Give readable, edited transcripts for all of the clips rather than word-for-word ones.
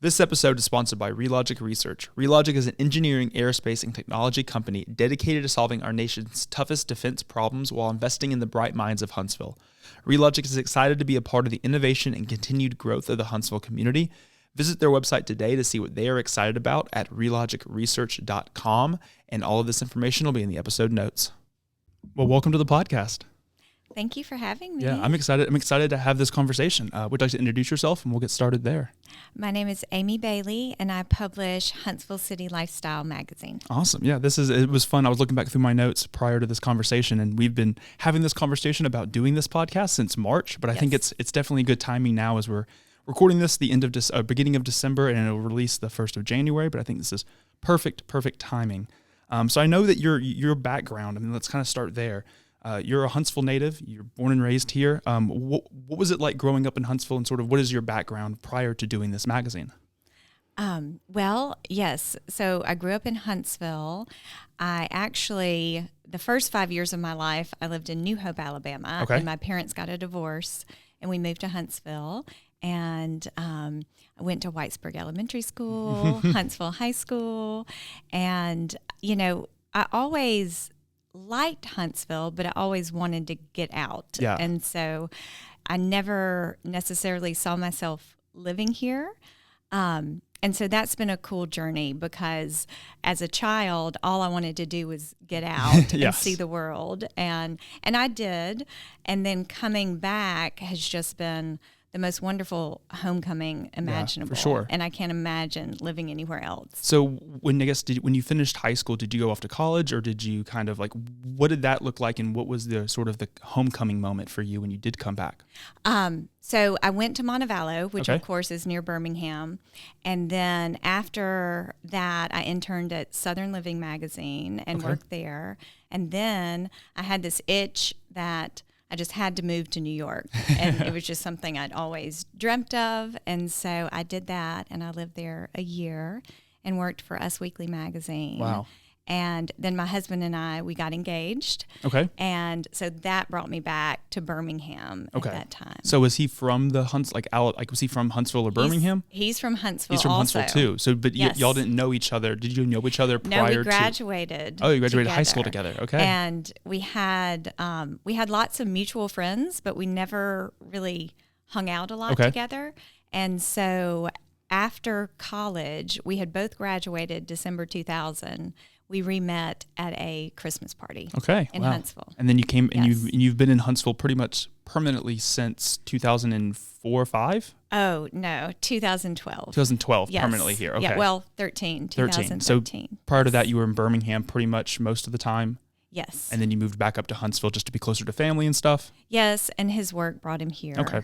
This episode is sponsored by Relogic Research. Relogic is an engineering, aerospace, and technology company dedicated to solving our nation's toughest defense problems while investing in the bright minds of Huntsville. Relogic is excited to be a part of the innovation and continued growth of the Huntsville community. Visit their website today to see what they are excited about at relogicresearch.com, and all of this information will be in the episode notes. Well, welcome to the podcast. Thank you for having me. Yeah, I'm excited. I'm excited to have this conversation. Would you like to introduce yourself, and we'll get started there? My name is Amy Bailey, and I publish Huntsville City Lifestyle Magazine. Awesome. Yeah, it was fun. I was looking back through my notes prior to this conversation, and we've been having this conversation about doing this podcast since March. But I think it's definitely good timing now as we're recording this the beginning of December, and it'll release the 1st of January. But I think this is perfect timing. So I know that your background. I mean, let's kind of start there. You're a Huntsville native. You're born and raised here. What was it like growing up in Huntsville, and sort of what is your background prior to doing this magazine? Well, yes. So I grew up in Huntsville. The first 5 years of my life, I lived in New Hope, Alabama. Okay. And my parents got a divorce, and we moved to Huntsville. And I went to Whitesburg Elementary School, Huntsville High School. And, I always liked Huntsville, but I always wanted to get out. Yeah. And so I never necessarily saw myself living here. And so that's been a cool journey because as a child, all I wanted to do was get out and see the world. And I did. And then coming back has just been the most wonderful homecoming imaginable. Yeah, for sure. And I can't imagine living anywhere else. So when you finished high school, did you go off to college, or did you kind of what did that look like, and what was the sort of the homecoming moment for you when you did come back? So I went to Montevallo, which of course is near Birmingham. And then after that, I interned at Southern Living Magazine and worked there. And then I had this itch that I just had to move to New York, and it was just something I'd always dreamt of. And so I did that, and I lived there a year and worked for Us Weekly magazine. Wow. And then my husband and we got engaged. Okay. And so that brought me back to Birmingham at that time. So was he from the was he from Huntsville or Birmingham? He's from Huntsville. He's from also. Huntsville too. So, but y'all didn't know each other. Did you know each other prior to? No, we graduated. Oh, you graduated together. high school together. Okay. And we had lots of mutual friends, but we never really hung out a lot together. And so after college, we had both graduated December 2000. We re-met at a Christmas party in Huntsville. And then you came, and you've been in Huntsville pretty much permanently since 2004 or 5? Oh, no, 2012. 2012, permanently here. Okay. Yeah, well, 2013. So prior to that, you were in Birmingham pretty much most of the time? Yes. And then you moved back up to Huntsville just to be closer to family and stuff? Yes, and his work brought him here. Okay.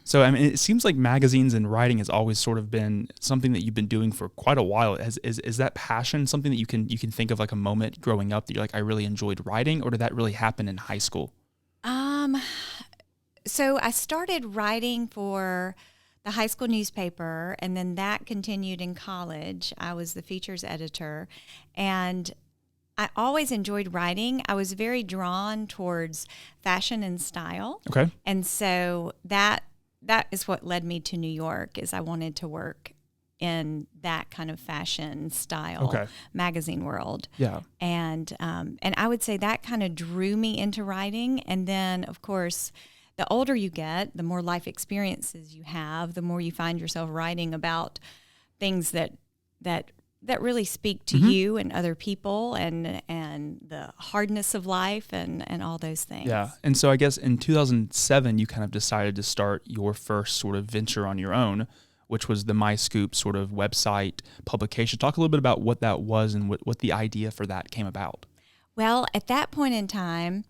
So, I mean, it seems like magazines and writing has always sort of been something that you've been doing for quite a while. Is that passion something that you can think of like a moment growing up that you're like, I really enjoyed writing, or did that really happen in high school? So I started writing for the high school newspaper, and then that continued in college. I was the features editor, and I always enjoyed writing. I was very drawn towards fashion and style. Okay. And so that is what led me to New York, is I wanted to work in that kind of fashion style magazine world. Yeah. And I would say that kind of drew me into writing. And then, of course, the older you get, the more life experiences you have, the more you find yourself writing about things that really speak to you and other people, and the hardness of life and all those things. Yeah. And so I guess in 2007, you kind of decided to start your first sort of venture on your own, which was the MyScoop sort of website publication. Talk a little bit about what that was and what the idea for that came about. Well, at that point in time,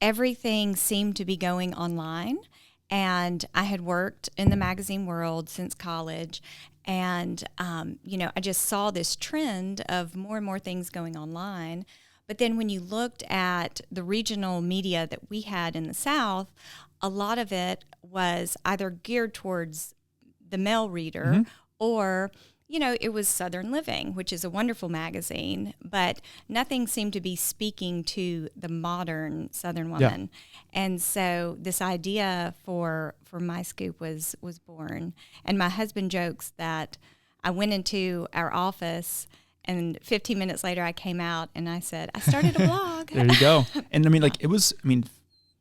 everything seemed to be going online. And I had worked in the magazine world since college. And, I just saw this trend of more and more things going online. But then when you looked at the regional media that we had in the South, a lot of it was either geared towards the male reader or it was Southern Living, which is a wonderful magazine, but nothing seemed to be speaking to the modern Southern woman. Yeah. And so this idea for MyScoop was born. And my husband jokes that I went into our office, and 15 minutes later I came out and I said, I started a blog. There you go. And I mean, like,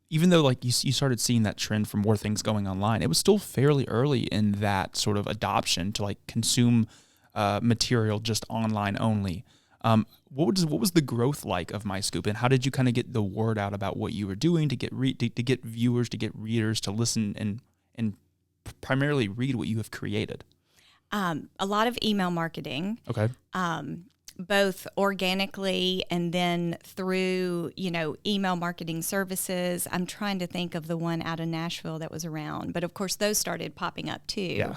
even though like you started seeing that trend for more things going online, it was still fairly early in that sort of adoption to like consume material just online only. What was the growth like of MyScoop, and how did you kind of get the word out about what you were doing to get to get viewers, to get readers to listen and primarily read what you have created? A lot of email marketing. Okay. Both organically and then through, email marketing services. I'm trying to think of the one out of Nashville that was around, but of course those started popping up too. Yeah.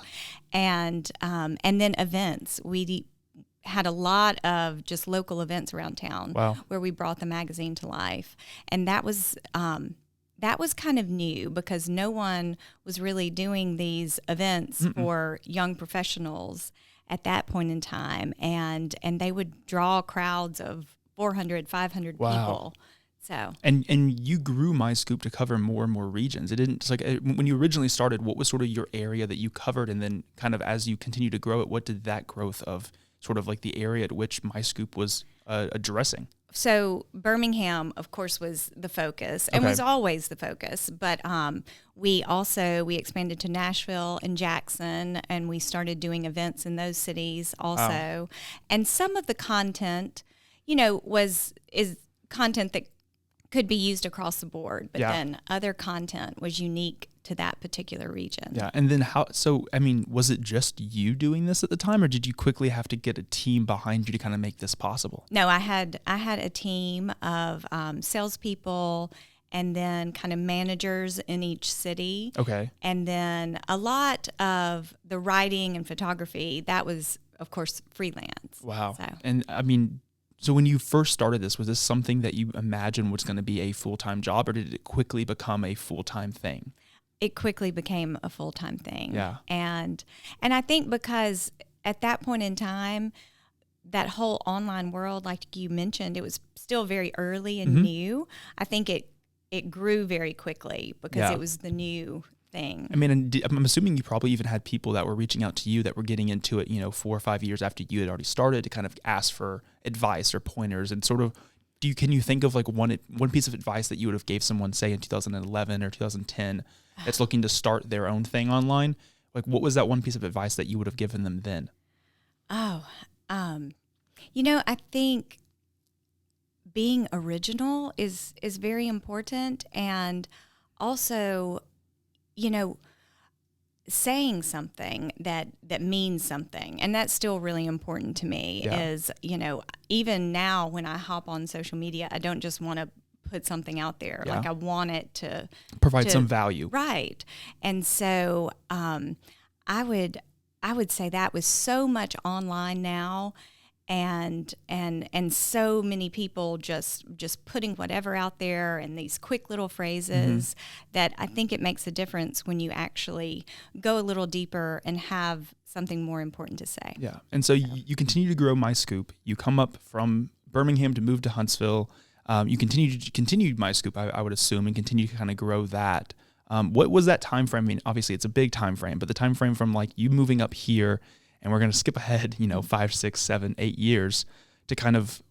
And then events. We had a lot of just local events around town. Wow. Where we brought the magazine to life. And that was kind of new because no one was really doing these events for young professionals at that point in time, and they would draw crowds of 400, 500 people. So and you grew MyScoop to cover more and more regions. It didn't just like when you originally started. What was sort of your area that you covered, and then kind of as you continue to grow it, what did that growth of sort of like the area at which MyScoop was addressing? So Birmingham, of course, was the focus and was always the focus. But we expanded to Nashville and Jackson, and we started doing events in those cities also. And some of the content, is content that could be used across the board. But then other content was unique to that particular region. Yeah. And then was it just you doing this at the time, or did you quickly have to get a team behind you to kind of make this possible? No, I had a team of salespeople and then kind of managers in each city. Okay. And then a lot of the writing and photography, that was, of course, freelance. Wow. So. And I mean, so when you first started this, was this something that you imagined was going to be a full-time job, or did it quickly become a full-time thing? It quickly became a full-time thing. Yeah. And I think because at that point in time, that whole online world, like you mentioned, it was still very early and new. I think it grew very quickly because it was the new thing. I mean, and I'm assuming you probably even had people that were reaching out to you that were getting into it, 4 or 5 years after you had already started, to kind of ask for advice or pointers, and sort of, can you think of like one piece of advice that you would have gave someone, say in 2011 or 2010, that's looking to start their own thing online? Like, what was that one piece of advice that you would have given them then? I think being original is very important, and also, saying something that means something. And that's still really important to me is, even now when I hop on social media, I don't just want to put something out there. Yeah. Like I want it to provide some value. Right. And so I would say that with so much online now, and so many people just putting whatever out there and these quick little phrases, that I think it makes a difference when you actually go a little deeper and have something more important to say. Yeah. And so you continue to grow MyScoop. You come up from Birmingham to move to Huntsville. You continued MyScoop, I would assume, and continue to kind of grow that. What was that time frame? I mean, obviously it's a big time frame, but the time frame from like you moving up here, and we're going to skip ahead, 5, 6, 7, 8 years to kind of,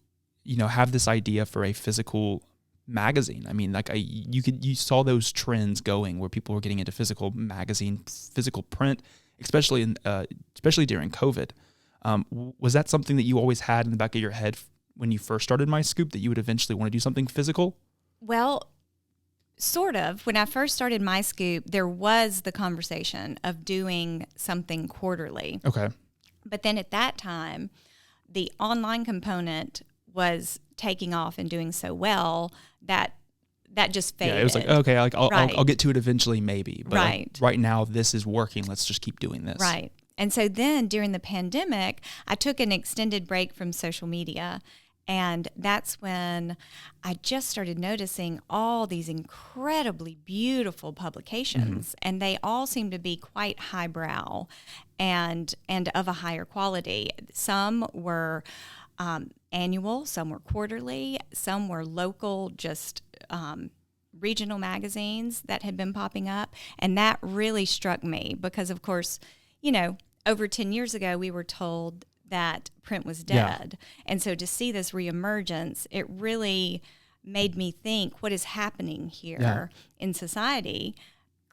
have this idea for a physical magazine. I mean, like you saw those trends going where people were getting into physical magazine, physical print, especially during COVID. Was that something that you always had in the back of your head when you first started MyScoop, that you would eventually want to do something physical? Well, sort of. When I first started MyScoop, there was the conversation of doing something quarterly. Okay. But then at that time, the online component was taking off and doing so well that just faded. Yeah, it was like, okay, like I'll get to it eventually, maybe. But right now, this is working. Let's just keep doing this. Right. And so then during the pandemic, I took an extended break from social media. And that's when I just started noticing all these incredibly beautiful publications, and they all seem to be quite highbrow and of a higher quality. Some were annual, some were quarterly, some were local, just regional magazines that had been popping up. And that really struck me because, of course, over 10 years ago, we were told that print was dead. And so to see this reemergence, it really made me think, what is happening here in society?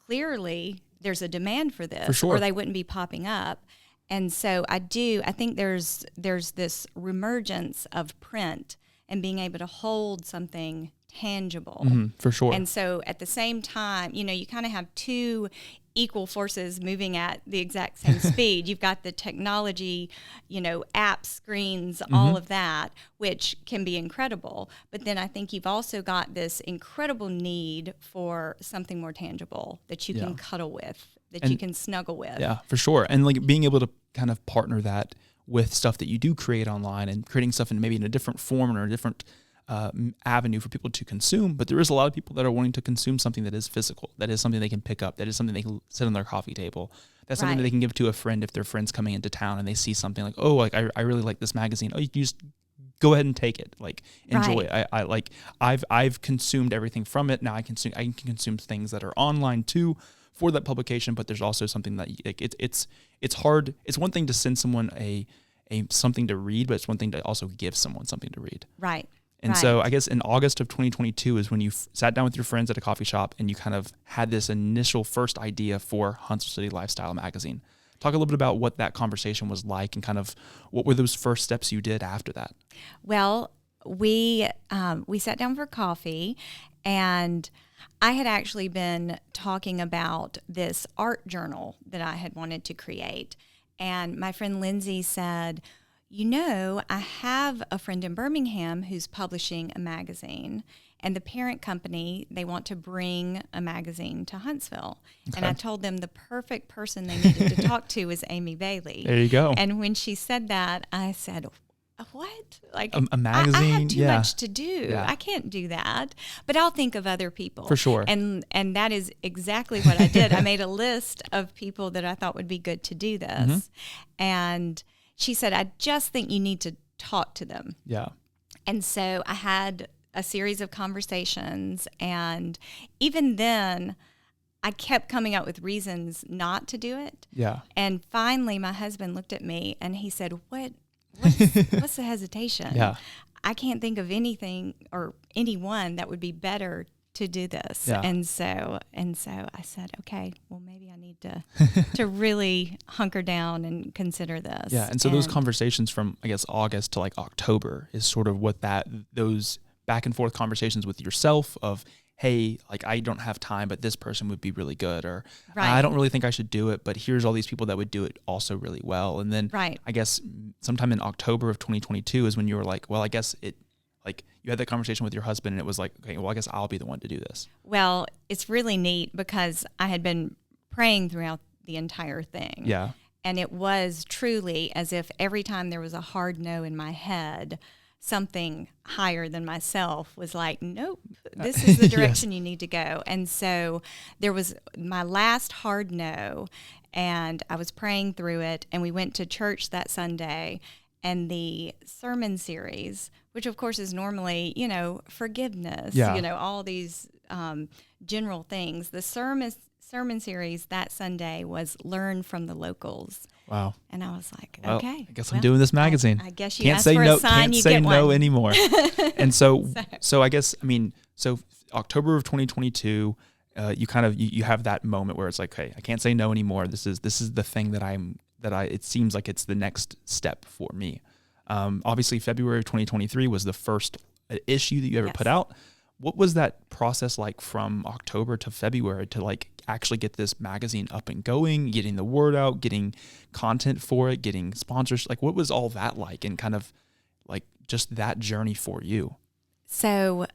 Clearly, there's a demand for this, or they wouldn't be popping up. And so I think there's this reemergence of print and being able to hold something tangible. For sure. And so at the same time, you kind of have two equal forces moving at the exact same speed. You've got the technology, apps, screens, all of that, which can be incredible. But then I think you've also got this incredible need for something more tangible that you can cuddle with, that you can snuggle with. Yeah, for sure. And like being able to kind of partner that with stuff that you do create online and creating stuff in maybe in a different form or a different avenue for people to consume. But there is a lot of people that are wanting to consume something that is physical, that is something they can pick up, that is something they can sit on their coffee table, that's something that they can give to a friend if their friend's coming into town and they see something like, oh, like I really like this magazine. Oh, you can just go ahead and take it, like enjoy it. I like I've consumed everything from it. Now I can consume things that are online too for that publication. But there's also something that it's hard. It's one thing to send someone a something to read, but it's one thing to also give someone something to read. Right. And so I guess in August of 2022 is when you sat down with your friends at a coffee shop and you kind of had this initial first idea for Huntsville City Lifestyle Magazine. Talk a little bit about what that conversation was like and kind of what were those first steps you did after that? Well, we sat down for coffee, and I had actually been talking about this art journal that I had wanted to create. And my friend Lindsay said, I have a friend in Birmingham who's publishing a magazine, and the parent company, they want to bring a magazine to Huntsville. Okay. And I told them the perfect person they needed to talk to was Amy Bailey. There you go. And when she said that, I said, what? Like a magazine? I have too much to do. Yeah. I can't do that. But I'll think of other people. For sure. And that is exactly what I did. I made a list of people that I thought would be good to do this. And she said, I just think you need to talk to them. Yeah. And so I had a series of conversations, and even then I kept coming up with reasons not to do it. Yeah. And finally my husband looked at me and he said, what's the hesitation? Yeah. I can't think of anything or anyone that would be better to do this. Yeah. And so I said, okay, well, maybe I need to really hunker down and consider this. Yeah. And so those conversations from, I guess, August to like October is sort of what those back and forth conversations with yourself of, hey, like I don't have time, but this person would be really good, or I don't really think I should do it, but here's all these people that would do it also really well. And then I guess sometime in October of 2022 is when you were like, well, I guess like you had that conversation with your husband and it was like, okay, well, I guess I'll be the one to do this. Well, it's really neat because I had been praying throughout the entire thing. Yeah. And it was truly as if every time there was a hard no in my head, something higher than myself was like, nope, this is the direction you need to go. And so there was my last hard no, and I was praying through it, and we went to church that Sunday, and the sermon series, which of course is normally, forgiveness, all these general things. The sermon series that Sunday was Learn from the Locals. Wow. And I was like, well, okay. I guess I'm doing this magazine. I guess you asked for a sign, you get one. Can't say no anymore. And so I guess, so October of 2022, you kind of, you have that moment where it's like, hey, I can't say no anymore. This is the thing that it seems like it's the next step for me. Obviously February of 2023 was the first issue that you ever put out. What was that process like from October to February to like actually get this magazine up and going, getting the word out, getting content for it, getting sponsors? Like what was all that like, and kind of like just that journey for you? So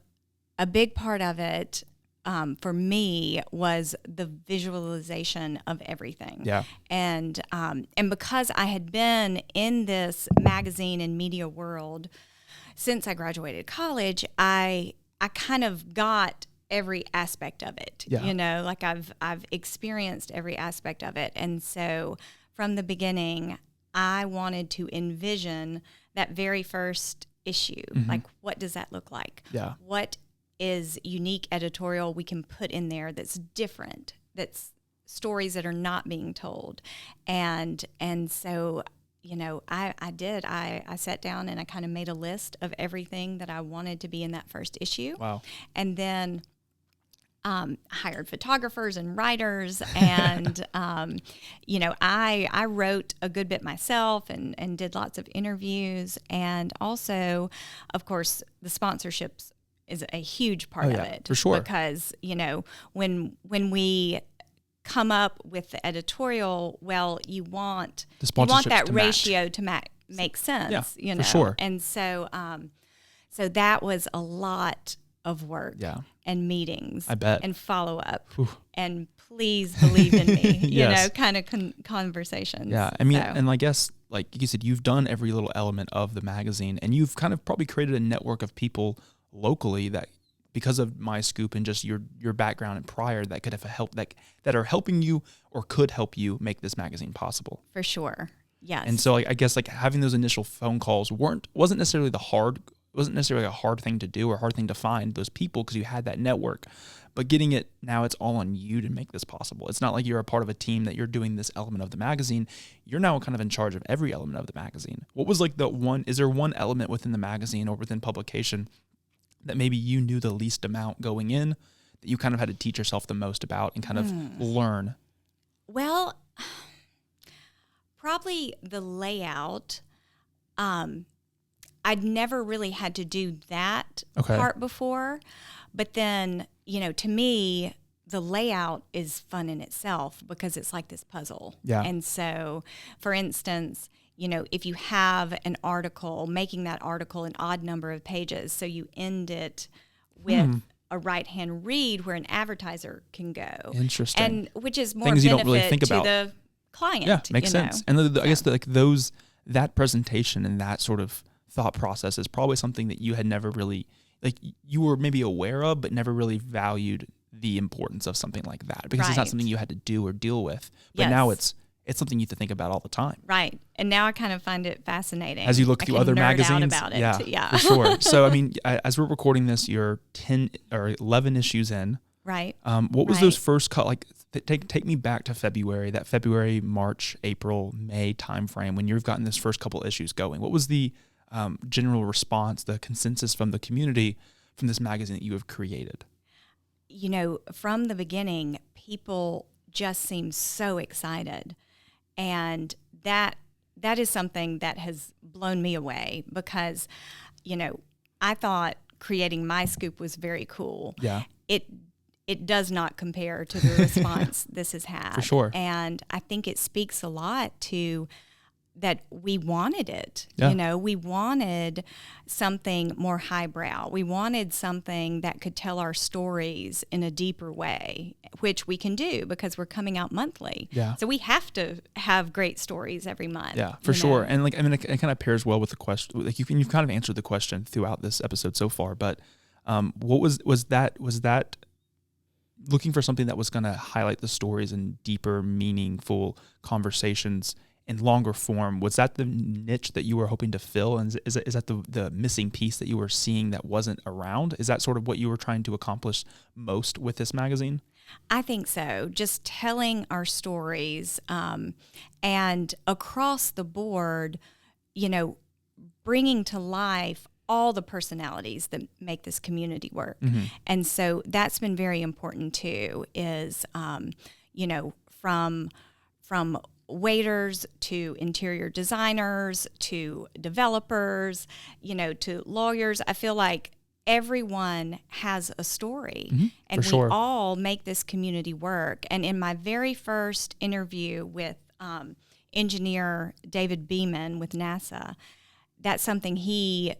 a big part of it for me was the visualization of everything. Yeah. And because I had been in this magazine and media world since I graduated college, I kind of got every aspect of it. Yeah. Like I've experienced every aspect of it. And so from the beginning, I wanted to envision that very first issue. Like, what does that look like? Yeah. What is unique editorial we can put in there that's different, that's stories that are not being told. And so, I sat down and I kind of made a list of everything that I wanted to be in that first issue. Wow. And then hired photographers and writers, and I wrote a good bit myself and did lots of interviews, and also, of course, the sponsorships is a huge part of it, for sure. Because when we come up with the editorial, well, you want that ratio to make sense, for sure. and so that was a lot of work. Yeah. And meetings, I bet, and follow up, and please believe in me, yes. Kind of conversations. Yeah, I mean, and I guess, like you said, you've done every little element of the magazine, and you've kind of probably created a network of people locally that, because of MyScoop and just your background and prior, that could have helped, that are helping you or could help you make this magazine possible. For sure, yes. And so, I guess, having those initial phone calls wasn't necessarily a hard thing to do or hard thing to find those people, because you had that network. But getting it, now it's all on you to make this possible. It's not like you're a part of a team that you're doing this element of the magazine. You're now kind of in charge of every element of the magazine. What was is there one element within the magazine or within publication that maybe you knew the least amount going in, that you kind of had to teach yourself the most about and kind of learn? Well, probably the layout. I'd never really had to do that part before, but then, to me, the layout is fun in itself because it's like this puzzle. Yeah. And so, for instance, if you have an article, making that article an odd number of pages, so you end it with a right-hand read where an advertiser can go. Interesting. And which is more things benefit you don't really think about to the client. Yeah, makes sense. And I guess that presentation and that sort of thought process is probably something that you had never really, you were maybe aware of, but never really valued the importance of something like that, because it's not something you had to do or deal with. But now it's something you have to think about all the time. Right. And now I kind of find it fascinating. As you look through other magazines. Out about it. Yeah. For sure. So, I mean, as we're recording this, you're 10 or 11 issues in. Right. What was those first take me back to February, that February, March, April, May timeframe when you've gotten this first couple issues going. What was the general response, the consensus from the community from this magazine that you have created? From the beginning, people just seem so excited. And that is something that has blown me away, because, I thought creating MyScoop was very cool. Yeah. It does not compare to the response this has had. For sure. And I think it speaks a lot to that we wanted it. Yeah. We wanted something more highbrow. We wanted something that could tell our stories in a deeper way, which we can do because we're coming out monthly. Yeah. So we have to have great stories every month. Yeah, for sure. And it kind of pairs well with the question. You've kind of answered the question throughout this episode so far. But what was that looking for something that was going to highlight the stories in deeper, meaningful conversations in longer form? Was that the niche that you were hoping to fill? And is that the missing piece that you were seeing that wasn't around? Is that sort of what you were trying to accomplish most with this magazine? I think so. Just telling our stories, and across the board, bringing to life all the personalities that make this community work. Mm-hmm. And so that's been very important too, is, from waiters to interior designers to developers, to lawyers. I feel like everyone has a story, and we all make this community work. And in my very first interview with engineer David Beeman with NASA, that's something he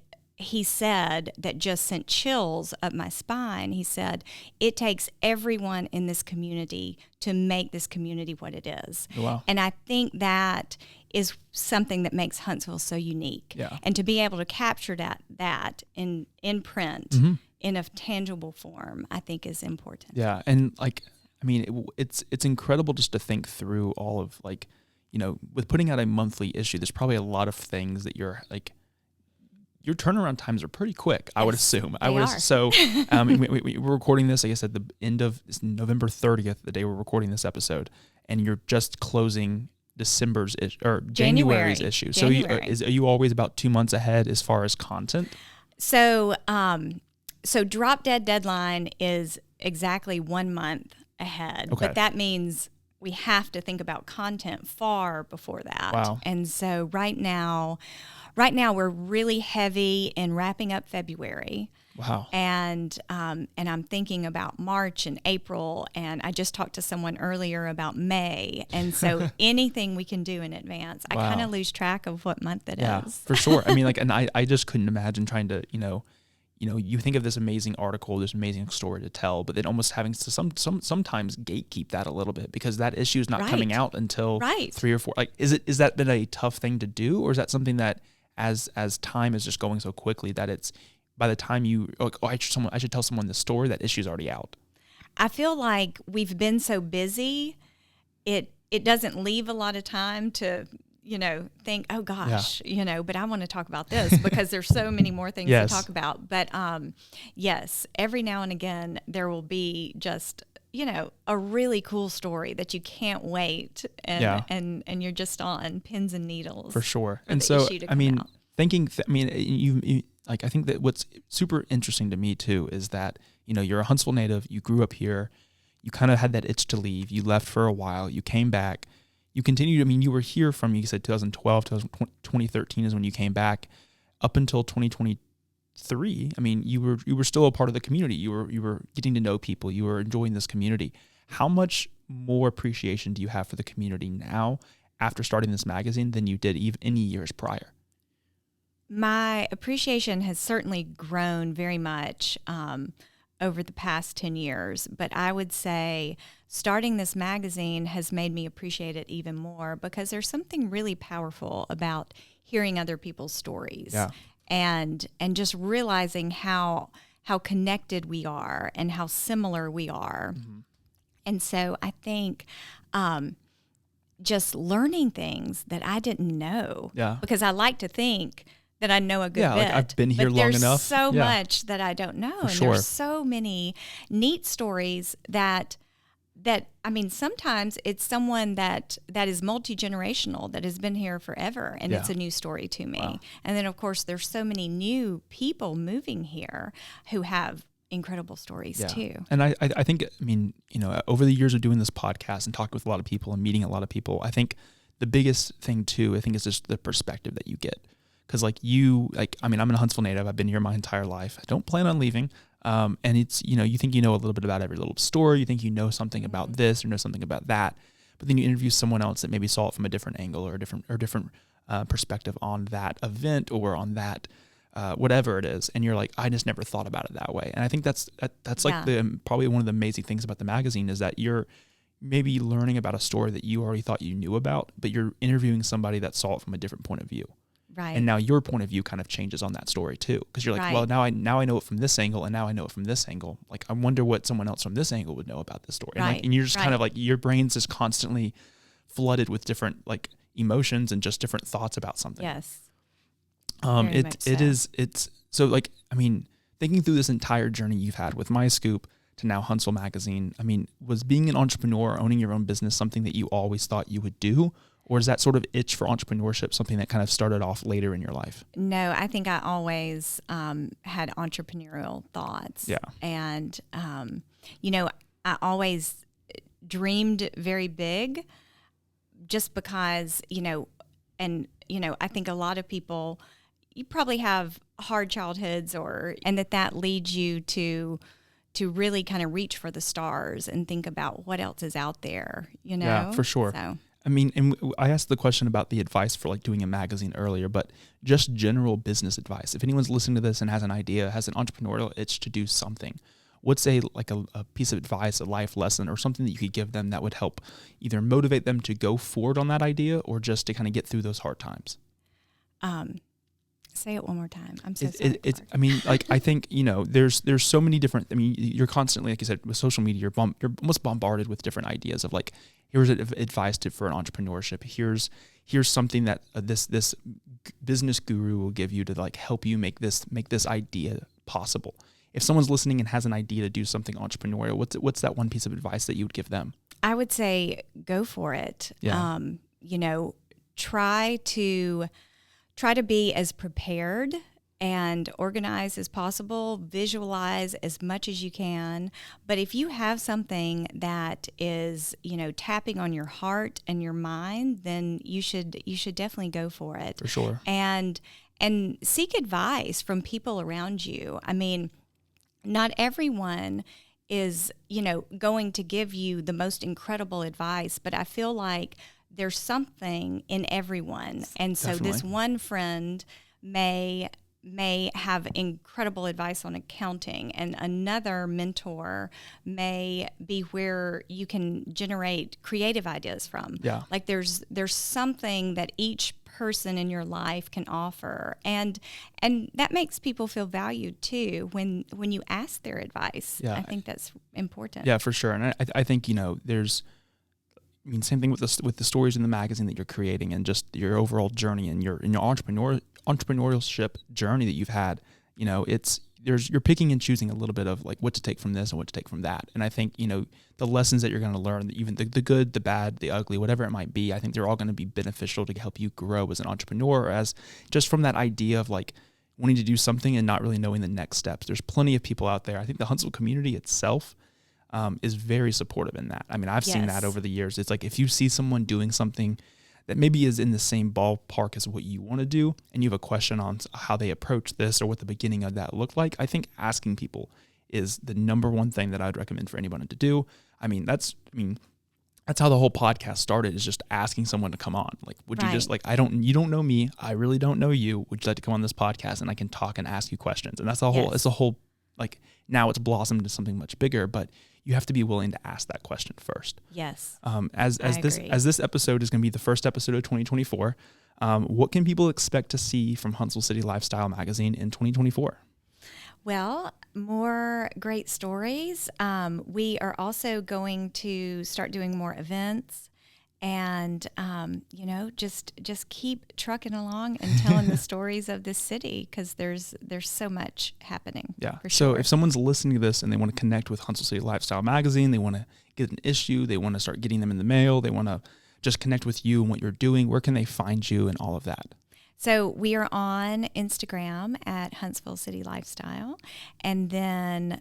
said that just sent chills up my spine. He said, it takes everyone in this community to make this community what it is. Oh, wow. And I think that is something that makes Huntsville so unique. Yeah. And to be able to capture that in print, in a tangible form, I think is important. Yeah. And it's incredible just to think through all of with putting out a monthly issue, there's probably a lot of things that you're your turnaround times are pretty quick, I would assume. They are. So we're recording this, I guess, at the end of November 30th, the day we're recording this episode, and you're just closing January's issue. So are you always about 2 months ahead as far as content? So Drop Dead deadline is exactly 1 month ahead, Okay. but that means we have to think about content far before that. Wow. And so right now we're really heavy in wrapping up February. Wow. And I'm thinking about March and April, and I just talked to someone earlier about May. And so anything we can do in advance, I kind of lose track of what month it is. For sure. I mean, like, and I just couldn't imagine trying to, you think of this amazing article, this amazing story to tell, but then almost having to sometimes gatekeep that a little bit because that issue is not coming out until 3 or 4. Like, is that been a tough thing to do, or is that something that as time is just going so quickly that it's by the time you like, I should tell someone this story, that issue's already out? I feel like we've been so busy, it doesn't leave a lot of time to think, oh gosh, but I want to talk about this because there's so many more things to talk about. But yes, every now and again, there will be just, a really cool story that you can't wait. And you're just on pins and needles. For sure. And so, I mean, I think that what's super interesting to me too is that, you're a Huntsville native, you grew up here, you kind of had that itch to leave, you left for a while, you came back. You continued, you were here from, you said 2012, 2013 is when you came back, up until 2023. You were still a part of the community. You were getting to know people. You were enjoying this community. How much more appreciation do you have for the community now after starting this magazine than you did even any years prior? My appreciation has certainly grown very much over the past 10 years, but I would say starting this magazine has made me appreciate it even more because there's something really powerful about hearing other people's stories and just realizing how connected we are and how similar we are. Mm-hmm. And so I think just learning things that I didn't know because I like to think that I know a good bit. Like I've been here long enough. There's so much that I don't know. And there's so many neat stories that sometimes it's someone that is multi-generational, that has been here forever, and it's a new story to me. Wow. And then, of course, there's so many new people moving here who have incredible stories too. And I think, over the years of doing this podcast and talking with a lot of people and meeting a lot of people, I think the biggest thing too, is just the perspective that you get. Because I'm a Huntsville native. I've been here my entire life. I don't plan on leaving. And it's, you think you know a little bit about every little story. You think you know something about this or know something about that. But then you interview someone else that maybe saw it from a different angle or a different perspective on that event or on that whatever it is. And you're like, I just never thought about it that way. And I think that's like probably one of the amazing things about the magazine is that you're maybe learning about a story that you already thought you knew about, but you're interviewing somebody that saw it from a different point of view. Right. And now your point of view kind of changes on that story too, because you're like, well, now I know it from this angle, and now I know it from this angle. Like, I wonder what someone else from this angle would know about this story. Right. And you're just kind of like, your brain's just constantly flooded with different like emotions and just different thoughts about something. Yes. It's so like, thinking through this entire journey you've had with MyScoop to now Huntsville Magazine, was being an entrepreneur, owning your own business, something that you always thought you would do? Or is that sort of itch for entrepreneurship something that kind of started off later in your life? No, I think I always had entrepreneurial thoughts. Yeah. And, I always dreamed very big just because, I think a lot of people, you probably have hard childhoods and that leads you to really kind of reach for the stars and think about what else is out there, Yeah, for sure. So. And I asked the question about the advice for like doing a magazine earlier, but just general business advice. If anyone's listening to this and has an idea, has an entrepreneurial itch to do something, what's a piece of advice, a life lesson, or something that you could give them that would help either motivate them to go forward on that idea or just to kind of get through those hard times? Say it one more time. I'm so sorry. It's, I mean, like, I think, there's so many different, I mean, you're constantly, like you said, with social media, you're almost bombarded with different ideas of like, here's advice for an entrepreneurship. Here's something that this business guru will give you to like help you make this idea possible. If someone's listening and has an idea to do something entrepreneurial, what's that one piece of advice that you would give them? I would say go for it. Yeah. Try to be as prepared and organized as possible, visualize as much as you can. But if you have something that is, tapping on your heart and your mind, then you should definitely go for it. For sure. And seek advice from people around you. I mean, not everyone is, going to give you the most incredible advice, but I feel like there's something in everyone. And so Definitely. This one friend may have incredible advice on accounting, and another mentor may be where you can generate creative ideas from. Yeah. Like there's something that each person in your life can offer, and that makes people feel valued too when you ask their advice. Yeah. I think that's important. Yeah, for sure. And I think, same thing with the stories in the magazine that you're creating, and just your overall journey and your entrepreneurship journey that you've had. You're picking and choosing a little bit of like what to take from this and what to take from that. And I think, the lessons that you're going to learn, even the good, the bad, the ugly, whatever it might be, I think they're all going to be beneficial to help you grow as an entrepreneur, as just from that idea of like wanting to do something and not really knowing the next steps. There's plenty of people out there. I think the Huntsville community itself is very supportive in that. I mean, I've seen that over the years. It's like if you see someone doing something that maybe is in the same ballpark as what you want to do, and you have a question on how they approach this or what the beginning of that looked like, I think asking people is the number one thing that I'd recommend for anyone to do. That's how the whole podcast started, is just asking someone to come on. Like, would you just like, you don't know me, I really don't know you. Would you like to come on this podcast and I can talk and ask you questions? And that's the whole, it's a whole, like, now it's blossomed into something much bigger, but you have to be willing to ask that question first. Yes. As this episode is going to be the first episode of 2024, what can people expect to see from Huntsville City Lifestyle Magazine in 2024? Well, more great stories. We are also going to start doing more events, and just keep trucking along and telling the stories of this city, because there's so much happening. Yeah. For So sure. if someone's listening to this and they want to connect with Huntsville City Lifestyle Magazine, they want to get an issue, they want to start getting them in the mail, they want to just connect with you and what you're doing, where can they find you and all of that? So we are on Instagram at Huntsville City Lifestyle, and then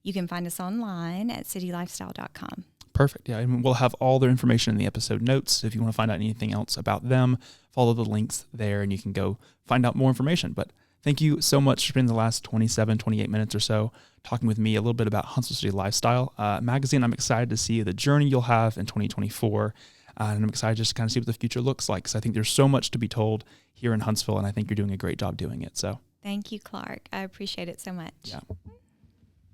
you can find us online at citylifestyle.com. Perfect. Yeah, and we'll have all their information in the episode notes. If you want to find out anything else about them, follow the links there and you can go find out more information. But thank you so much for spending the last 28 minutes or so talking with me a little bit about Huntsville City Lifestyle Magazine. I'm excited to see the journey you'll have in 2024. And I'm excited just to kind of see what the future looks like, because I think there's so much to be told here in Huntsville, and I think you're doing a great job doing it. So Thank you, Clark. I appreciate it so much. yeah.